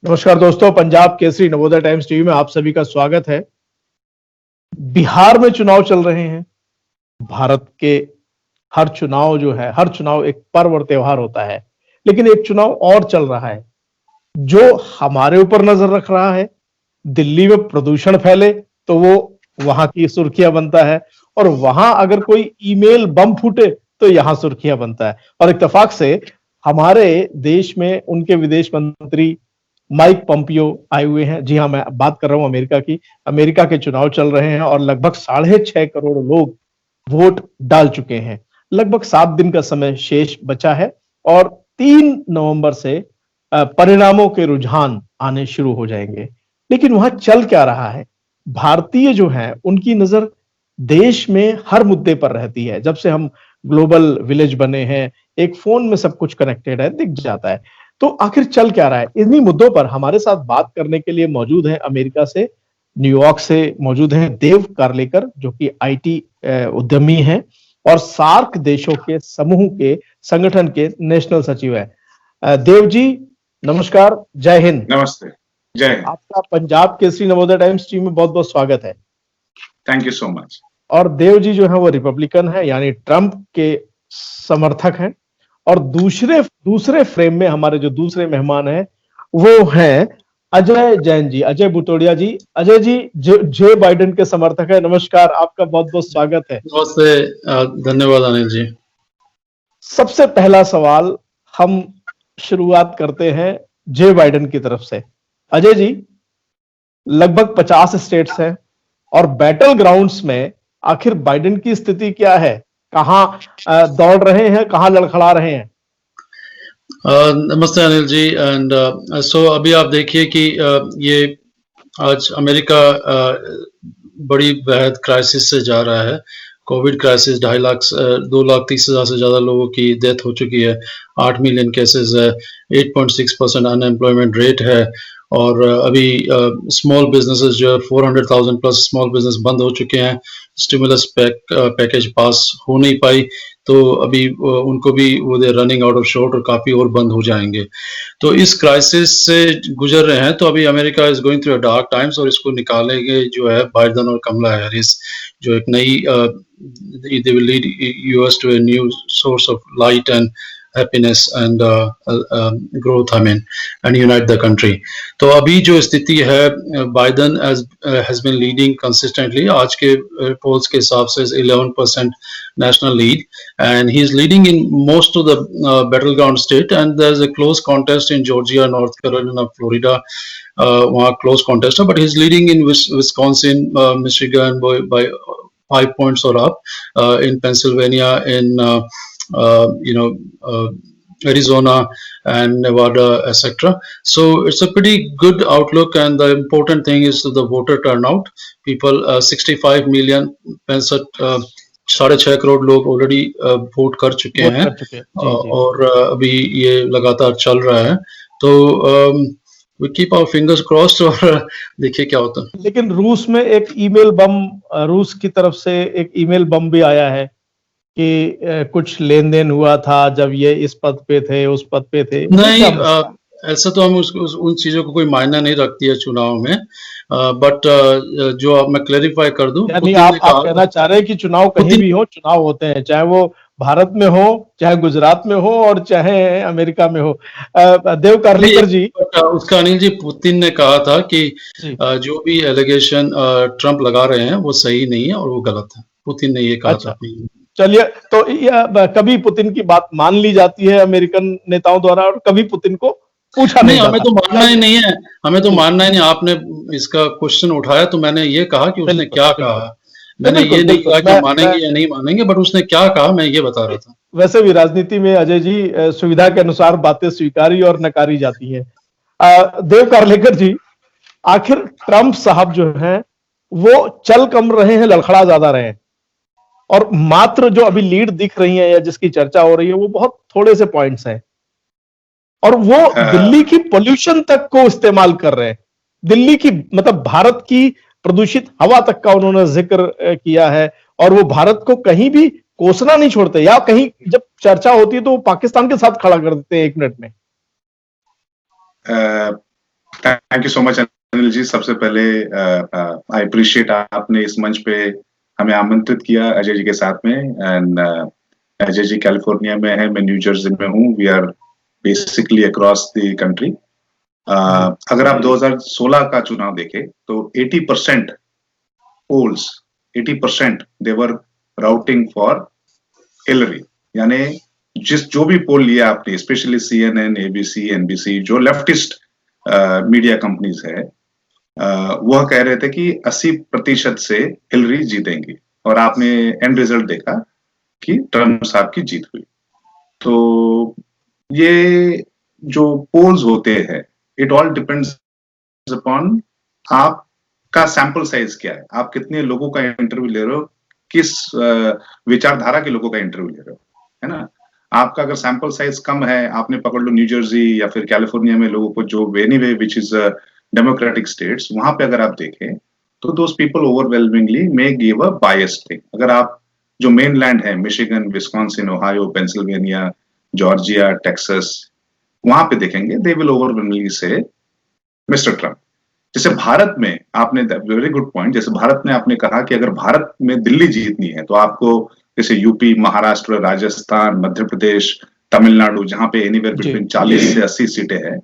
नमस्कार दोस्तों, Punjab Kesari Navodaya times TV में आप सभी का स्वागत है। बिहार में चुनाव चल रहे हैं। भारत के हर चुनाव जो है, हर चुनाव एक पर्व और त्योहार होता है, लेकिन एक चुनाव और चल रहा है जो हमारे ऊपर नजर रख रहा है। दिल्ली में प्रदूषण फैले तो वो वहां की सुर्खियां बनता है, और वहां अगर कोई ईमेल बम फूटे तो यहां सुर्खियां बनता है। और इत्तेफाक से हमारे देश में उनके विदेश मंत्री माइक पोम्पियो आए हुए हैं। जी हाँ, मैं बात कर रहा हूं अमेरिका की। अमेरिका के चुनाव चल रहे हैं और लगभग 6.5 करोड़ लोग वोट डाल चुके हैं। लगभग 7 दिन का समय शेष बचा है और 3 नवंबर से परिणामों के रुझान आने शुरू हो जाएंगे। लेकिन वहां चल क्या रहा है? भारतीय जो हैं उनकी नजर देश में हर मुद्दे पर रहती है। जब से हम ग्लोबल विलेज बने हैं, एक फोन में सब कुछ कनेक्टेड है, दिख जाता है। तो आखिर चल क्या रहा है? इन्हीं मुद्दों पर हमारे साथ बात करने के लिए मौजूद हैं अमेरिका से, न्यूयॉर्क से मौजूद हैं देव कारलेकर, जो कि आईटी उद्यमी हैं और सार्क देशों के समूह के संगठन के नेशनल सचिव हैं। देव जी नमस्कार, जय हिंद। नमस्ते, जय हिंद। आपका पंजाब केसरी नवोदय टाइम्स टीम में बहुत बहुत स्वागत है। Thank you so much. और देव जी जो है वो रिपब्लिकन है, यानी ट्रंप के समर्थक हैं। और दूसरे फ्रेम में हमारे जो दूसरे मेहमान हैं वो हैं अजय जैन जी, अजय बुतोड़िया जी। अजय जी जे बाइडेन के समर्थक है। नमस्कार, आपका बहुत बहुत स्वागत है। नमस्ते, धन्यवाद अनिल जी। सबसे पहला सवाल हम शुरुआत करते हैं जे बाइडेन की तरफ से। अजय जी, लगभग 50 स्टेट्स हैं और बैटल ग्राउंड्स में आखिर बाइडेन की स्थिति क्या है? कहां दौड़ रहे हैं, कहां लड़खड़ा रहे हैं? नमस्ते अनिल जी। एंड सो अभी आप देखिए कि ये आज अमेरिका बड़ी बेहद क्राइसिस से जा रहा है। कोविड क्राइसिस, 2,30,000 से ज़्यादा लोगों की डेथ हो चुकी है, 8 मिलियन केसेस है, 8.6% अनएम्प्लॉयमेंट रेट है। और अभी स्मॉल बिजनेसेस जो है 400,000 प्लस स्मॉल बिजनेस बंद हो चुके हैं। स्टिमुलस पैकेज पास हो नहीं पाई, तो अभी उनको भी वो दे रनिंग आउट ऑफ शॉर्ट और काफ़ी और बंद हो जाएंगे। तो इस क्राइसिस से गुजर रहे हैं। तो अभी America is going through dark times, और इसको निकालेंगे जो है बाइडेन और कमला हैरिस, जो एक नई they will lead US to a new source of light and happiness and growth, and unite the country. तो अभी जो स्थिति है, Biden has been leading consistently. आज के polls के हिसाब से 11% national lead, and he is leading in most of the battleground state, and there is a close contest in Georgia, North Carolina, Florida. वहाँ close contest है, but he is leading in Wisconsin, Michigan by 5 points or up, in Pennsylvania, in Arizona and Nevada, etc. So it's a pretty good outlook, and the important thing is the voter turnout. People, 65 million, 6.5 crore लोग already vote कर चुके हैं। और अभी ये लगातार चल रहा है। तो we keep our fingers crossed और देखिए क्या होता है। लेकिन रूस में एक ईमेल बम, रूस की तरफ से एक ईमेल बम भी आया है कि कुछ लेन देन हुआ था जब ये इस पद पे थे, उस पद पे थे। नहीं, ऐसा तो हम उन चीजों को कोई मायना नहीं रखती है चुनाव में। बट जो मैं क्लेरिफाई कर दूं, यानी आप कहना चाह रहे हैं कि चुनाव कहीं भी हो, चुनाव होते हैं, चाहे वो भारत में हो, चाहे गुजरात में हो, और चाहे अमेरिका में हो। देव कारलेकर जी, उसका अनिल जी, पुतिन ने कहा था कि जो भी एलिगेशन ट्रंप लगा रहे हैं वो सही नहीं है और वो गलत है। पुतिन ने ये कहा था। चलिए, तो कभी पुतिन की बात मान ली जाती है अमेरिकन नेताओं द्वारा और कभी पुतिन को पूछा नहीं जाता। हमें तो मानना ही नहीं है, हमें तो मानना ही नहीं। आपने इसका क्वेश्चन उठाया तो मैंने ये कहा कि उसने क्या कहा। मैंने ये नहीं कहा कि मानेंगे या नहीं मानेंगे, बट उसने क्या कहा मैं ये बता रहा था। वैसे भी राजनीति में अजय जी सुविधा के अनुसार बातें स्वीकारी और नकारी जाती हैं। देव कारलेकर जी, आखिर ट्रंप साहब जो हैं वो चल कम रहे हैं, लड़खड़ा ज्यादा रहे हैं, और मात्र जो अभी लीड दिख रही है या जिसकी चर्चा हो रही है वो बहुत थोड़े से पॉइंट्स हैं, और वो दिल्ली की पोल्यूशन तक को इस्तेमाल कर रहे हैं। दिल्ली की, मतलब भारत की प्रदूषित हवा तक का उन्होंने जिक्र किया है, और वो भारत को कहीं भी कोसना नहीं छोड़ते, या कहीं जब चर्चा होती है तो वो पाकिस्तान के साथ खड़ा कर देते हैं 1 मिनट में। Thank you so much Anil ji. सबसे पहले आई अप्रिशिएट आपने इस मंच पे हमें आमंत्रित किया अजय जी के साथ में। एंड अजय जी कैलिफोर्निया में है, मैं न्यू जर्सी में हूँ। We are basically across the country. अगर आप 2016 का चुनाव देखें तो 80% polls 80% they were rooting for Hillary. यानी जो भी पोल लिया आपने, स्पेशली CNN, ABC, NBC, जो लेफ्टिस्ट मीडिया कंपनीज है, वह कह रहे थे कि 80% से हिलरी जीतेंगी, और आपने एंड रिजल्ट देखा कि ट्रम्प साहब की जीत हुई। तो ये जो पोल्स होते हैं, इट ऑल डिपेंड्स अपॉन आपका सैंपल साइज क्या है, आप कितने लोगों का इंटरव्यू ले रहे हो, किस विचारधारा के लोगों का इंटरव्यू ले रहे हो, है ना। आपका अगर सैंपल साइज कम है, आपने पकड़ लो न्यू जर्सी या फिर कैलिफोर्निया में लोगों को, जो anyway which is democratic states, वहां पे अगर आप देखें तो those people overwhelmingly may give a biased thing. अगर आप जो मेन लैंड है, Michigan, Wisconsin, Ohio, Pennsylvania, Georgia, Texas, वहां पे देखेंगे, दे विल ओवरवेलमिंगली से मिस्टर ट्रम्प। जैसे भारत में आपने, वेरी गुड पॉइंट, जैसे भारत में आपने कहा कि अगर भारत में दिल्ली जीतनी है तो आपको जैसे यूपी, महाराष्ट्र, राजस्थान, मध्य प्रदेश, तमिलनाडु, जहां पे एनीवेयर बिटवीन 40 से 80 सीटें हैं,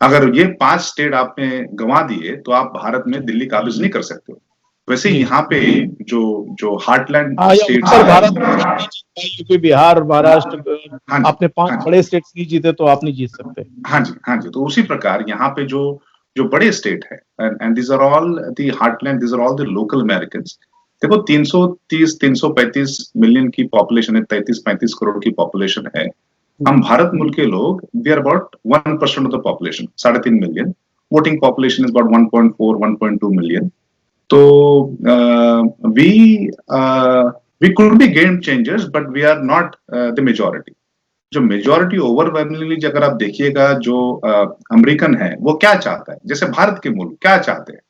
अगर ये 5 स्टेट आपने गंवा दिए तो आप भारत में दिल्ली काबिज नहीं कर सकते हो। वैसे यहाँ पे जो जो हार्टलैंड स्टेट उत्तर भारत, यूपी, बिहार, महाराष्ट्र, हाँ जी, आपने 5 बड़े स्टेट्स नहीं जीते तो आप नहीं जीत सकते। हाँ जी, हाँ जी। तो उसी प्रकार यहाँ पे जो जो बड़े स्टेट है, and this are all the heartland, this are all the local Americans. देखो 330-335 मिलियन की पॉपुलेशन है, 33-35 करोड़ की पॉपुलेशन है। हम भारत मुल्क के लोग, we are about 1% of the population, 3.5 million. Voting population is about 1.4-1.2 million. तो we could be game changers, but we are not the majority. जो मेजॉरिटी ओवरवेलमिंगली अगर आप देखिएगा, जो अमेरिकन है वो क्या चाहता है, जैसे भारत के मुल्क क्या चाहते हैं,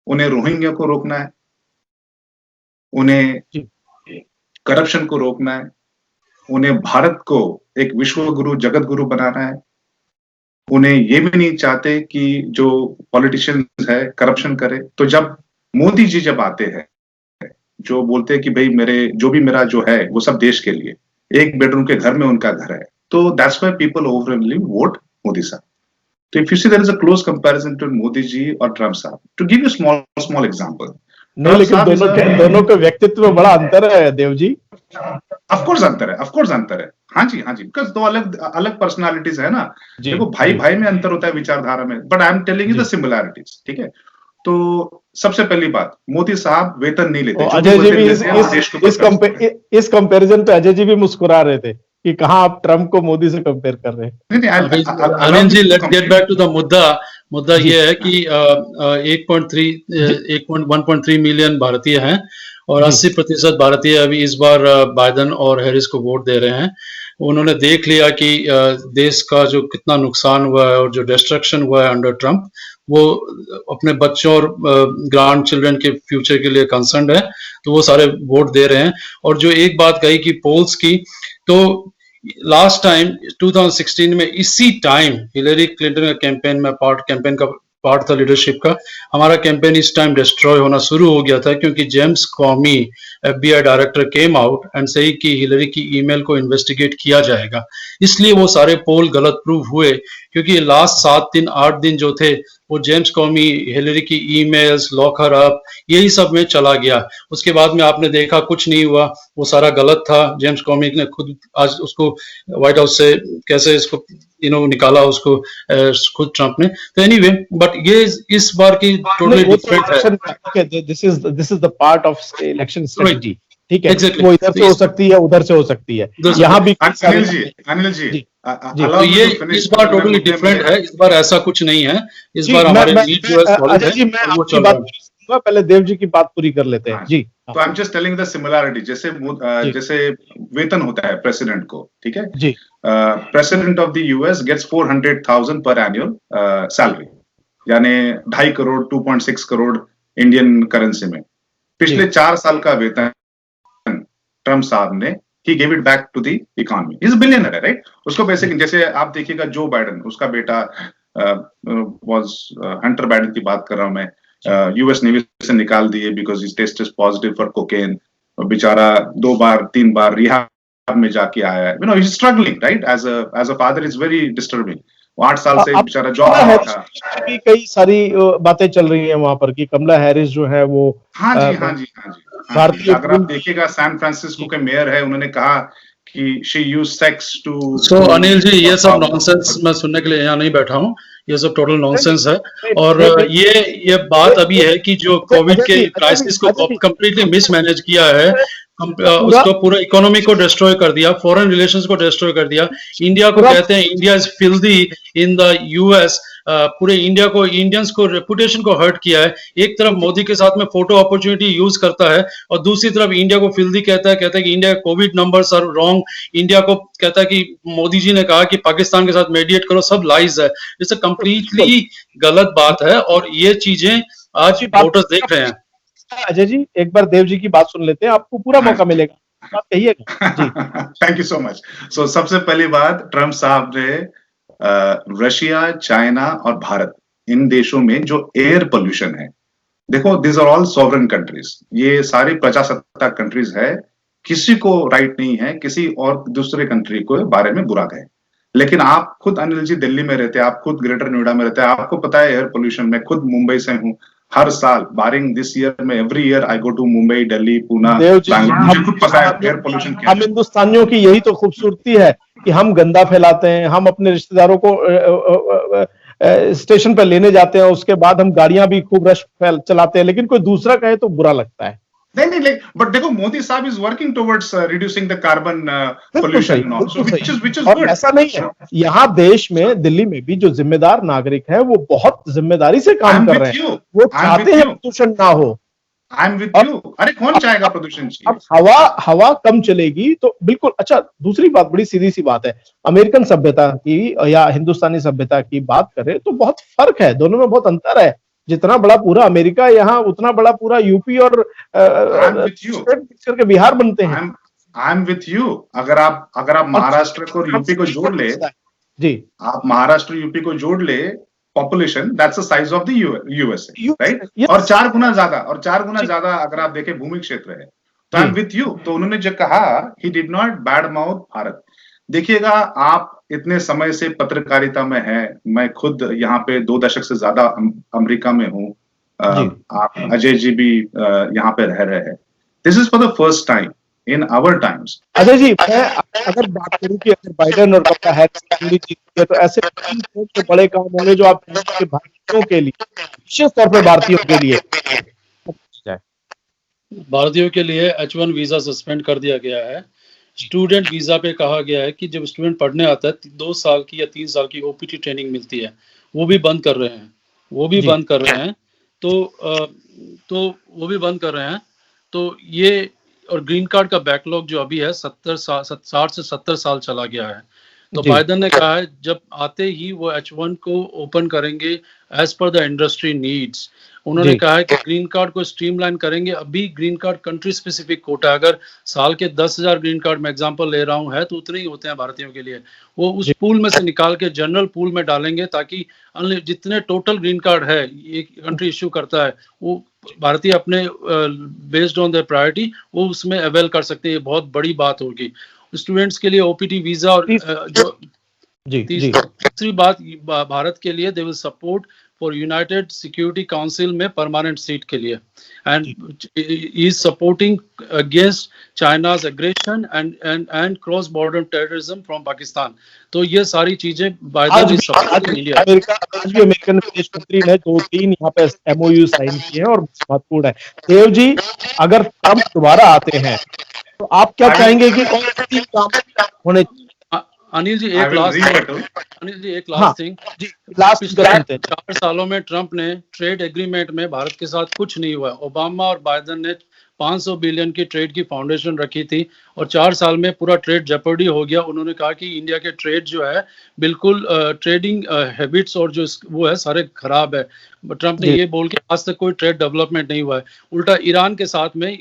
उन्हें रोहिंग्या को रोकना है, उन्हें करप्शन को रोकना है, उन्हें भारत को एक विश्व गुरु, जगत गुरु बनाना है। उन्हें ये भी नहीं चाहते कि जो पॉलिटिशियंस है करप्शन करे। तो जब मोदी जी जब आते हैं, जो बोलते हैं कि भाई जो भी मेरा जो है वो सब देश के लिए, एक बेडरूम के घर में उनका घर है, तो that's why people overwhelmingly vote Modi sahab. तो if you see there is a close comparison to Modi ji और Trump sahab, to give you small example. नहीं, लेकिन दोनों के व्यक्तित्व में बड़ा अंतर है देव जी। ऑफ कोर्स अंतर है। हाँ जी, बिकॉज दो अलग अलग पर्सनालिटीज है ना। देखो भाई में अंतर होता है विचारधारा में, but I am telling you the similarities, ठीक है। तो सबसे पहली बात, मोदी साहब वेतन नहीं लेते। अजय जी भी इस कंपैरिजन पे अजय जी भी मुस्कुरा रहे थे कि कहां आप ट्रम्प को मोदी से कंपेयर कर रहे हैं। Anil ji, let's get back to the मुद्दा ये है कि 1.3 मिलियन भारतीय हैं और 80% भारतीय अभी इस बार बाइडेन और हैरिस को वोट दे रहे हैं। उन्होंने देख लिया कि देश का जो कितना नुकसान हुआ है और जो डिस्ट्रक्शन हुआ है अंडर ट्रम्प, वो अपने बच्चों और ग्रैंड चिल्ड्रन के फ्यूचर के लिए कंसर्न है, तो वो सारे वोट दे रहे हैं। और जो एक बात कही कि पोल्स की, तो लास्ट टाइम 2016 में इसी टाइम हिलरी क्लिंटन का कैंपेन का पार्ट था लीडरशिप का। हमारा कैंपेन इस टाइम डिस्ट्रॉय होना शुरू हो गया था क्योंकि James कॉमी FBI director came out and सही कि हिलरी की ईमेल को इन्वेस्टिगेट किया जाएगा। इसलिए वो सारे पोल गलत प्रूव हुए, क्योंकि लास्ट 7-8 दिन जो थे वो जेम्स कॉमी, हिलरी की ईमेल्स, लॉक हर अप, यही सब में चला गया। उसके बाद में आपने देखा कुछ नहीं हुआ, वो सारा गलत था। जेम्स कॉमी ने खुद आज उसको व्हाइट हाउस से कैसे इसको निकाला उसको खुद ट्रम्प ने। तो एनीवे, बट ये इस बार की टोटली डिफरेंट है। This is the part of election strategy, ठीक है। Exactly. वो इधर से हो सकती है, उधर से हो सकती है। यहाँ भी अनिल जी तो ये इस बार टोटली डिफरेंट है। इस बार ऐसा कुछ नहीं है। इस बार हमारे अजय जी, मैं आपकी बात पहले देव जी की बात पूरी कर लेते हैं जी। तो I am just telling the similarity. जैसे वेतन होता है प्रेसिडेंट को, ठीक है जी। President of the US gets 400,000 पर एनुअल सैलरी, यानी 2.5 करोड़ 2.6 करोड़ इंडियन करेंसी में। पिछले 4 साल का वेतन ट्रम्प साहब ने he gave it back to the economy. He's a billionaire, right? उसको बेसिक, जैसे आप देखिएगा जो बाइडेन, उसका बेटा वाज हंटर बाइडेन की बात कर रहा हूं मैं, यूएस नेवी से निकाल दिए because his test is positive for cocaine. बेचारा 2 बार 3 बार रिहाब में जाके आया है, you know he is struggling right, as a father is very disturbing. 8 साल से अब बेचारा जॉब कमला में हैरिस था। की भी कई सारी बातें चल रही हैं वहां पर कि कमला हैरिस जो है वो हाँ जी, अ, हाँ जी, हाँ जी, हाँ जी। भारतीय अगर आप देखिएगा सैन फ्रांसिस्को के मेयर है, उन्होंने कहा कि शी यूज सेक्स टू सो अनिल जी, ये सब नॉनसेंस मैं सुनने के लिए यहाँ नहीं बैठा हूँ, ये सब टोटल नॉनसेंस है। और ये बात अभी है कि जो कोविड के क्राइसिस को कंप्लीटली मिसमैनेज किया है, उसको पूरा इकोनॉमी को डिस्ट्रॉय कर दिया, फॉरेन रिलेशंस को डिस्ट्रॉय कर दिया। इंडिया को कहते हैं India is filthy in the US, पूरे इंडिया को, इंडियंस को, रेपुटेशन को हर्ट किया है। एक तरफ मोदी के साथ में फोटो अपॉर्चुनिटी यूज करता है और दूसरी तरफ इंडिया को फिल्दी कहता है कि India covid numbers are wrong. India को कहता है कि मोदी जी ने कहा कि पाकिस्तान के साथ मेडिएट करो, सब लाइज है। इट्स कंप्लीटली गलत बात है और ये चीजें आज वोटर्स देख रहे हैं। अजय जी, एक बार देव जी की बात सुन लेते हैं, आपको पूरा मौका मिलेगा, बात कहिएगा जी। Thank you so much. So सबसे पहली बात, ट्रम्प साहब ने रशिया, चाइना और भारत, इन देशों में जो एयर पोल्यूशन है, देखो this are all sovereign countries, ये सारी प्रजासत्ताक कंट्रीज है, किसी को राइट नहीं है किसी और दूसरे कंट्री को बारे में बुरा कहे। लेकिन आप खुद अनिल जी दिल्ली में रहते हैं, आप खुद ग्रेटर नोएडा में रहते हैं, आपको पता है एयर पोल्यूशन, मैं खुद मुंबई से हूँ, हर साल बारिंग दिस ईयर में every year I go to Mumbai, Delhi, Pune, Bangalore, मुझे खुद पता है एयर पोल्यूशन क्या है। हम हिंदुस्तानियों की यही तो खूबसूरती है कि हम गंदा फैलाते हैं, हम अपने रिश्तेदारों को स्टेशन पर लेने जाते हैं, उसके बाद हम गाड़ियां भी खूब रश चलाते हैं, लेकिन कोई दूसरा कहे तो बुरा लगता है। नहीं, बट देखो मोदी साहब is working towards reducing the carbon pollution, और ऐसा नहीं है, यहाँ देश में, दिल्ली में भी जो जिम्मेदार नागरिक है वो बहुत जिम्मेदारी से काम कर रहे हैं, वो चाहते हैं प्रदूषण ना हो। I am with you. अरे कौन चाहेगा प्रदूषण? अब हवा कम चलेगी तो बिल्कुल। अच्छा, दूसरी बात, बड़ी सीधी सी बात है, अमेरिकन सभ्यता की या हिंदुस्तानी सभ्यता की बात करें तो बहुत फर्क है, दोनों में बहुत अंतर है। जितना बड़ा पूरा अमेरिका यहाँ, उतना बड़ा पूरा यूपी और के बिहार बनते हैं। I am with you. अगर आप महाराष्ट्र को यूपी को जोड़ ले जी, आप महाराष्ट्र यूपी को जोड़ ले, population that's the size of the USA, right? और 4 गुना ज्यादा अगर आप देखें भूमि क्षेत्र है, तो आई एम विथ यू। तो उन्होंने जो कहा, he did not bad mouth Bharat. देखिएगा, आप इतने समय से पत्रकारिता में है, मैं खुद यहाँ पे 2 दशक से ज्यादा अमेरिका में हूँ, आप अजय जी भी यहाँ पे रह रहे हैं। This is for the first time in our times. Ajay ji, मैं अगर बात करूं कि अगर बाइडेन और कमला हैरिस तो ऐसे जो बड़े काम होंगे जो आप भारतीयों के लिए, विशेष तौर पर भारतीयों के लिए H1 वीजा सस्पेंड कर दिया गया है। स्टूडेंट वीजा पे कहा गया है कि जब स्टूडेंट पढ़ने आता है 2 साल की या 3 साल की ओपीटी ट्रेनिंग मिलती है, वो भी बंद कर रहे हैं, तो ये, और ग्रीन कार्ड का बैकलॉग जो अभी है 60 से 70 साल चला गया है। तो बाइडेन ने कहा है जब आते ही वो H1 को ओपन करेंगे as per the industry needs. उन्होंने कहा है कि ग्रीन कार्ड को स्ट्रीमलाइन करेंगे। अभी green card country specific quota, अगर साल के 10,000 ग्रीन कार्ड मैं एग्जांपल ले रहा हूँ है तो उतने ही होते हैं भारतीयों के लिए, वो उस पूल में से निकाल के जनरल पूल में डालेंगे ताकि जितने टोटल ग्रीन कार्ड है एक कंट्री इश्यू करता है, वो भारतीय अपने बेस्ड ऑन देयर प्रायोरिटी वो उसमें अवेल कर सकते हैं। ये बहुत बड़ी बात होगी स्टूडेंट्स के लिए, ओपीटी वीजा। और तीसरी बात, भारत के लिए they will support for United security council में परमानेंट सीट के लिए, and is supporting against China's aggression and cross border terrorism from Pakistan. तो ये सारी चीजें Biden is supporting India. American विदेश मंत्री ने 2-3 यहाँ पे MOU साइन किए हैं और महत्वपूर्ण है। देव जी, अगर ट्रम्प दोबारा आते हैं तो आप क्या चाहेंगे कि कौन सी काम होने? अनिल जी एक लास्ट थिंग, पिछले 4 सालों में ट्रंप ने ट्रेड एग्रीमेंट में भारत के साथ कुछ नहीं हुआ। ओबामा और बाइडेन ने 500 बिलियन की ट्रेड की फाउंडेशन रखी थी और 4 साल में पूरा ट्रेड जेपर्डी हो गया। उन्होंने कहा कि इंडिया के ट्रेड जो है बिल्कुल ट्रेडिंग हैबिट्स और जो वो है सारे खराब है। ट्रंप ने ये बोल के आज तक कोई ट्रेड डेवलपमेंट नहीं हुआ है। उल्टा ईरान के साथ में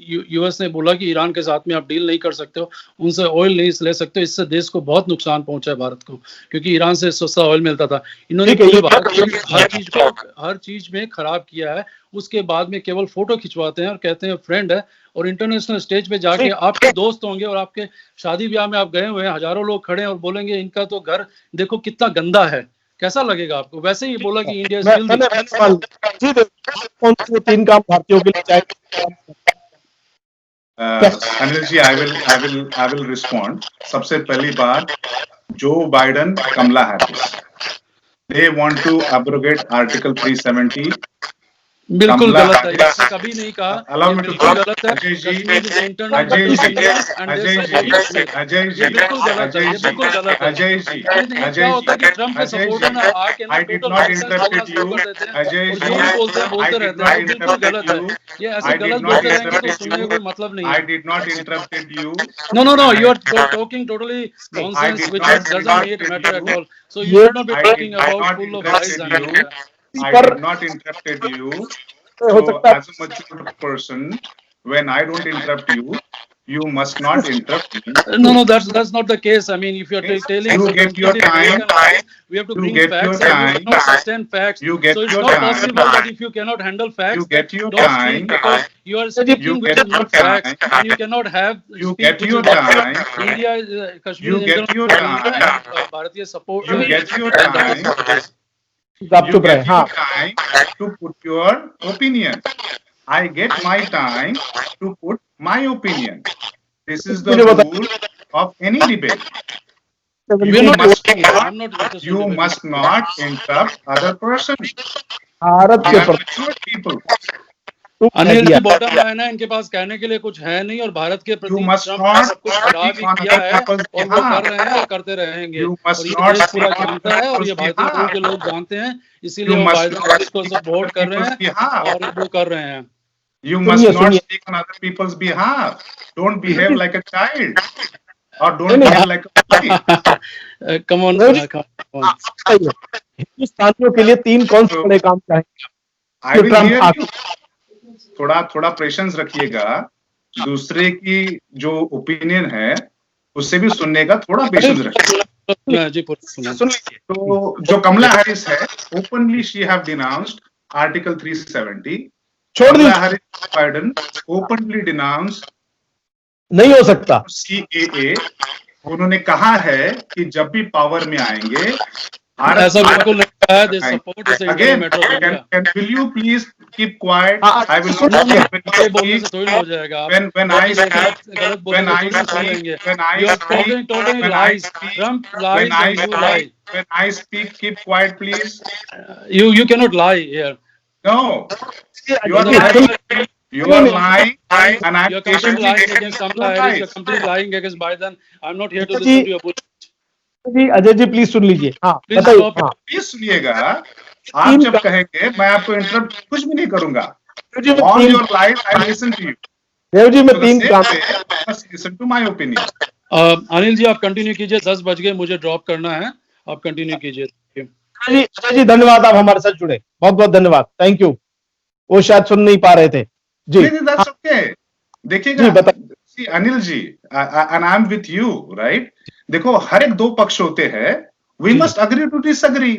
यूएस ने बोला कि ईरान के साथ में आप डील नहीं कर सकते हो, उनसे ऑयल नहीं ले सकते हो, इससे देश को बहुत नुकसान पहुंचा है भारत को, क्योंकि ईरान से सस्ता ऑयल मिलता था। इन्होंने ठीक है, पूरे भारत को हर चीज में खराब किया है। उसके बाद में केवल फोटो खिंचवाते हैं और कहते हैं फ्रेंड है, और इंटरनेशनल स्टेज पे जाके आपके दोस्त होंगे और आपके शादी ब्याह में आप गए हुए हैं, हजारों लोग खड़े हैं और बोलेंगे इनका तो घर देखो कितना गंदा है, कैसा लगेगा आपको? वैसे ही बोला कि इंडिया कौन से 3 काम भारतीयों के लिए चाहिए? Anil ji, I will respond. सबसे पहली बात, Joe Biden, Kamala Harris, they want to abrogate Article 370. बिल्कुल गलत है, ऐसा कभी नहीं कहा। Allow me to बिल्कुल गलत है। अजय जी, बिल्कुल गलत है, ये बिल्कुल गलत है। क्या होता है कि ट्रम्प के सपोर्टर ना आके ना टोटल बोलते रहते हैं, बिल्कुल गलत है। ये ऐसे गलत बोलते रहेंगे तो सुनने का कोई मतलब नहीं है। I did not interrupted you. No, you are talking totally nonsense which doesn't matter at all. So you should not be talking about full of lies and I did not interrupted you. So as a mature person, when I don't interrupt you, you must not interrupt me. No, that's not the case. I mean, if you are telling you get your time, we have to bring get facts. your And time. we cannot sustain facts. You get so it's your not time. possible that if you cannot handle facts, You get your don't time. speak because you are speaking which get is not your facts, time. and you cannot have. You speak get which your is not time. facts. India is Kashmir. You is get internal your India time. and, Bharatiya support. You get your time. आप You चुप रहे। get हाँ, your time to put your opinion. I get my time to put my opinion. This is the rule of any debate. We are not discussing it. I'm not interested in You debating. must not interrupt other person. Bharat They के are प्रति mature people. Anil ji bottom line है, इनके पास कहने के लिए कुछ है नहीं, और भारत के प्रति You must ट्रम्प not ने सब कुछ खराब ही speak on किया other है, people's और वो behalf. कर रहे हैं और करते रहेंगे। You must और ये not देश पूरा speak on जानता है, और ये people's भारतीय मूल behalf. के लोग जानते हैं, इसीलिए You वो must बाइडेन not को speak on सपोर्ट कर रहे people's हैं behalf. और वो कर रहे हैं। You must not सुनिए। speak on other people's behalf. Don't behave like a child. Or don't behave like a boy. Come on. हिंदुस्तानियों के लिए 3 कौन से बड़े काम चाहेंगे? I will hear you. थोड़ा पेशेंस रखिएगा। दूसरे की जो ओपिनियन है उससे भी सुनने का थोड़ा पेशेंस रखिए। तो जो कमला हैरिस है, openly she have denounced article 370। Kamala Harris Biden openly denounced नहीं हो सकता CAA। उन्होंने कहा है कि जब भी पावर में आएंगे, ऐसा बिल्कुल नहीं है। They support the Again, metro area. will you please keep quiet? I will बोलने not से थोड़ी हो जाएगा। when I speak, गलत बोलने when I से थोड़ी speak, सुनेंगे। when I You are speak, talking when I lies. speak, Trump lies and you lie. when I speak, keep quiet, please. You cannot lie here. No, you are lying. You are lying, and I'm You're completely patiently lying listening against to Kamala your Harris. You're lies. completely lying against Biden. I'm not here to listen to your bullshit. जी Ajay ji please सुन लीजिए। हाँ Please बताइए। stop. हाँ, please सुनिएगा। आप जब कहेंगे, मैं आपको इंटरप्ट कुछ भी नहीं करूंगा। All your life, I listen to you. Dev ji मैं So the 3 same काम way, you must listen to my opinion. Anil ji आप कंटिन्यू कीजिए, 10 बज गए, मुझे ड्रॉप करना है, आप कंटिन्यू कीजिए। अजय जी धन्यवाद, आप हमारे साथ जुड़े, बहुत बहुत धन्यवाद, थैंक यू। वो शायद सुन नहीं पा रहे थे जी। नहीं, that's okay. देखिएगा Anil ji, and I'm with you, right? देखो हर एक 2 पक्ष होते हैं, we must agree to disagree.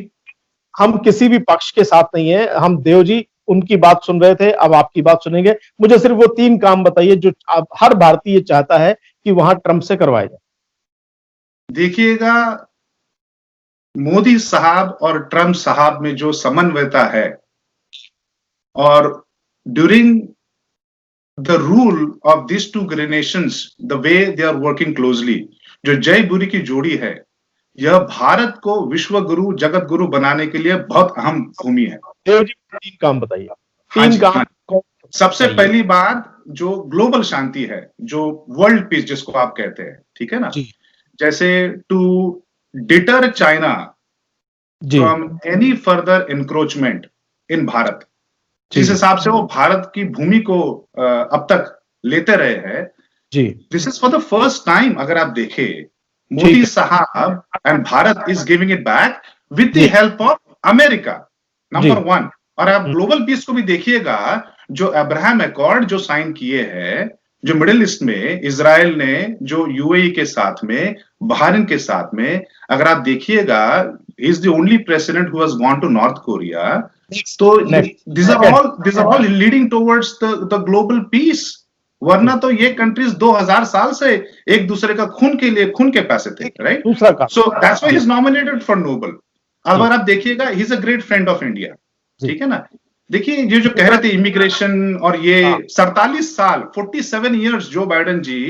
हम किसी भी पक्ष के साथ नहीं है, हम देव जी उनकी बात सुन रहे थे, अब आपकी बात सुनेंगे। मुझे सिर्फ वो 3 काम बताइए जो हर भारतीय चाहता है कि वहां ट्रंप से करवाए जाए। देखिएगा, मोदी साहब और ट्रंप साहब में जो समन्वयता है, और during the rule of these 2 great nations, the way they are working closely, जो जय बुरी की जोड़ी है, यह भारत को विश्व गुरु, जगत गुरु बनाने के लिए बहुत अहम भूमि है। देव जी 3 काम बताइए। हाँ 3 काम। सबसे पहली बात, जो ग्लोबल शांति है, जो वर्ल्ड पीस जिसको आप कहते हैं, ठीक है ना, जैसे to deter China from any further encroachment in Bharat, जिस हिसाब से वो भारत की भूमि को अब तक लेते रहे हैं, this is for the first time. अगर आप देखें, मोदी साहब and Bharat is giving it back with the help of America, number 1। और आप ग्लोबल पीस को भी देखिएगा, जो अब्राहम अकॉर्ड जो साइन किए हैं, जो मिडिल ईस्ट में इजराइल ने जो यूएई के साथ में, बहरीन के साथ में, अगर आप देखिएगा, is the only president who has gone to North Korea. तो these are all leading towards the global peace. वरना तो ये कंट्रीज 2000 साल से एक दूसरे का खून के पैसे थे, right? So that's why he is nominated for Nobel. अगर आप देखिएगा, he is a great friend of India, ठीक है ना? देखिए, ये जो कह रहे थे इमिग्रेशन और ये 47 साल 47 इयर्स जो बाइडेन जी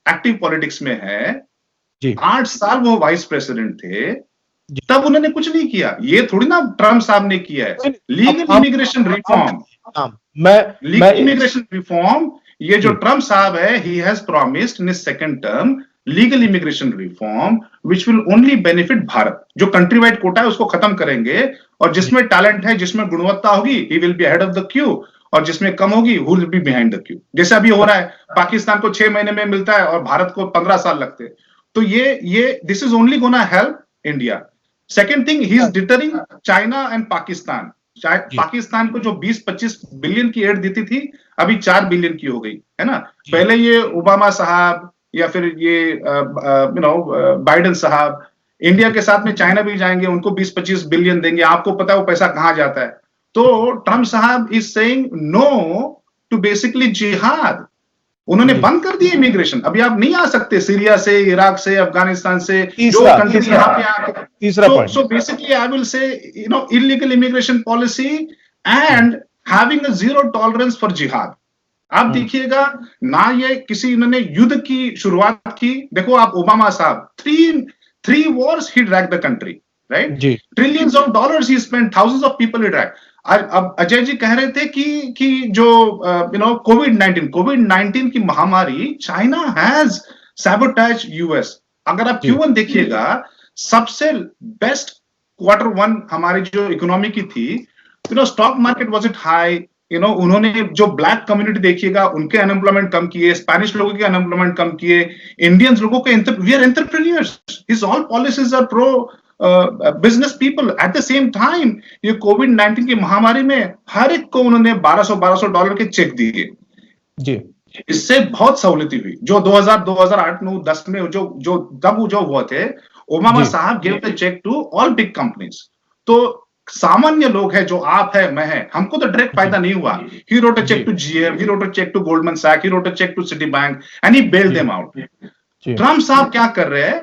एक्टिव पॉलिटिक्स में है, 8 साल वो वाइस प्रेसिडेंट थे, तब उन्होंने कुछ नहीं किया. ये थोड़ी ना ट्रम्प साहब ने किया है. Legal immigration reform, legal immigration reform, ये जो ट्रम्प साहब है, he has promised in his second term legal immigration reform which will only benefit Bharat. जो कंट्री वाइड कोटा है उसको खत्म करेंगे, और जिसमें टैलेंट है, जिसमें गुणवत्ता होगी, he will be ahead of the Q, और जिसमें कम होगी, who will be behind the Q. जैसे अभी हो रहा है, पाकिस्तान को 6 महीने में मिलता है और भारत को 15 साल लगते हैं. तो ये this is only gonna help India. Second thing, he is deterring China and Pakistan. Pakistan को जो 20-25 बिलियन की एड देती थी, अभी 4 बिलियन की हो गई है ना. पहले ये ओबामा साहब या फिर ये बाइडेन साहब इंडिया के साथ में चाइना भी जाएंगे, उनको 20-25 बिलियन देंगे. आपको पता है वो पैसा कहां जाता है. तो ट्रम्प साहब is saying no to basically जिहाद. उन्होंने बंद कर दिया इमिग्रेशन. अभी आप नहीं आ सकते सीरिया से, इराक से, अफगानिस्तान से, जो कंट्रीज यहाँ पे आके. तीसरा point, so basically I will say illegal immigration policy and having a zero tolerance for जिहाद. आप देखिएगा ना, ये किसी इन्होंने युद्ध की शुरुआत की. देखो आप ओबामा साहब, three wars he dragged the country, right? Trillions of dollars he spent, thousands of people he dragged. अब अजय जी कह रहे थे कि जो कोविड-19 की महामारी, चाइना हैज सैबोटेज यूएस. अगर आप Q1 देखिएगा, सबसे बेस्ट Q1 हमारी जो इकोनॉमी की थी, stock market was it high. उन्होंने जो ब्लैक कम्युनिटी देखिएगा, उनके अनएम्प्लॉयमेंट कम किए, स्पेनिश लोगों के अनएम्प्लॉयमेंट कम किए, इंडियंस लोगों के, we are entrepreneurs. His all policies are pro business people. At the same time ये कोविड-19 की महामारी में हर एक को उन्होंने $1200 के चेक दिए जी. इससे बहुत सहूलियत हुई. जो 2000, 2008, 9, 10 में जो हुआ थे, ओबामा साहब give the cheque to all big companies. तो सामान्य लोग हैं, जो आप है, मैं है, हमको तो डायरेक्ट फायदा नहीं हुआ. He wrote a cheque to GM, he wrote a cheque to Goldman Sachs, he wrote a cheque to Citibank and he bailed them out. Trump sahab क्या कर रहे हैं,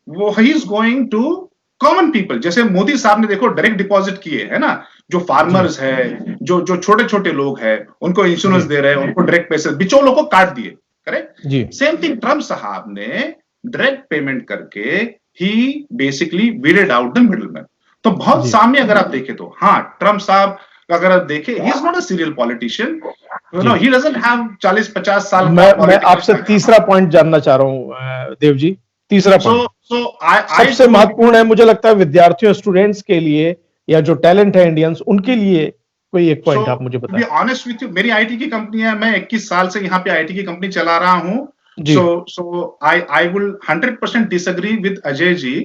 वो he is going to common people. जैसे मोदी साहब ने देखो direct deposit किए है ना, जो फार्मर्स है, जो छोटे छोटे लोग हैं, उनको इंश्योरेंस दे रहे हैं, उनको डायरेक्ट पैसे बिचौलों को काट दिए. करेक्ट. सेम थिंग ट्रम्प साहब ने डायरेक्ट पेमेंट करके he basically weeded out the middleman. तो बहुत सामने अगर आप देखें तो, हाँ, ट्रम्प साहब अगर आप देखें, he is not a serial politician. He doesn't have 40-50 साल. मैं आपसे तीसरा पॉइंट जानना चाह रहा हूं देव जी. तीसरा पॉइंट सबसे महत्वपूर्ण है, मुझे लगता है विद्यार्थियों, स्टूडेंट्स के लिए, या जो टैलेंट है इंडियंस, उनके लिए कोई एक पॉइंट आप मुझे बताएं. ऑनेस्ट विथ यू, मेरी आईटी की कंपनी है, मैं 21 साल से यहाँ पे आईटी की कंपनी चला रहा हूँ. So I will 100% disagree with Ajay ji.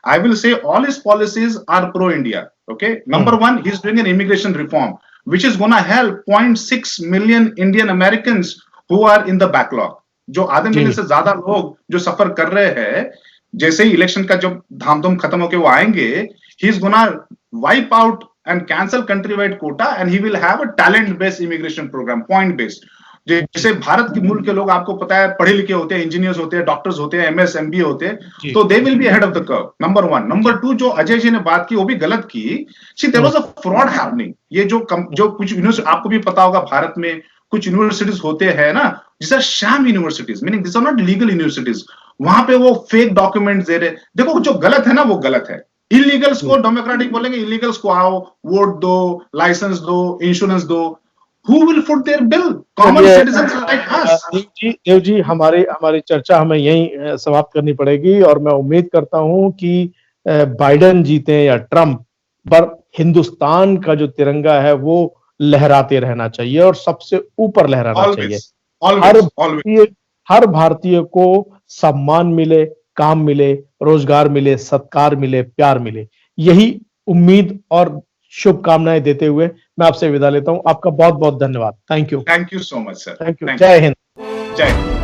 I will say all his policies are pro-India. Okay. Number one, he's doing an immigration reform, which is going to help 0.6 million Indian Americans who are in the backlog. जो आधे million से ज्यादा लोग जो सफर कर रहे हैं, जैसे ही इलेक्शन का जब धामधूम खत्म होके वो आएंगे, he is going to wipe out and cancel countrywide quota, and he will have a talent-based immigration program, point-based. जैसे भारत के मूल के लोग, आपको पता है, पढ़े लिखे होते हैं, इंजीनियर्स होते हैं, डॉक्टर्स होते हैं, MS MBA होते हैं, तो they will be ahead of the curve. Number 1. Number 2, जो अजय जी ने बात की वो भी गलत की. See there was a fraud happening. ये जो कुछ यूनिवर्सिटी, आपको भी पता होगा, भारत में कुछ यूनिवर्सिटीज होते हैं ना, these are sham universities, meaning this are not legal universities. वहां पे वो फेक डॉक्यूमेंट्स दे रहे. देखो, जो गलत है ना वो गलत है. इलीगल्स को डेमोक्रेटिक बोलेंगे, इलीगल्स को आओ, वोट दो, लाइसेंस दो, इंश्योरेंस दो. Who will foot their bill? Common citizens like us. Dev ji, हमारी चर्चा हमें यहीं समाप्त करनी पड़ेगी, और मैं उम्मीद करता हूं कि बाइडेन जीते या ट्रम्प, पर हिंदुस्तान का जो तिरंगा है वो लहराते रहना चाहिए, और सबसे ऊपर लहराना चाहिए. हर भारतीय को सम्मान मिले, काम मिले, रोजगार मिले, सत्कार मिले, प्यार मिले. यही उम्मीद और शुभकामनाएं देते हुए मैं आपसे विदा लेता हूं. आपका बहुत बहुत धन्यवाद. Thank you so much sir. Thank you. जय हिंद. जय हिंद।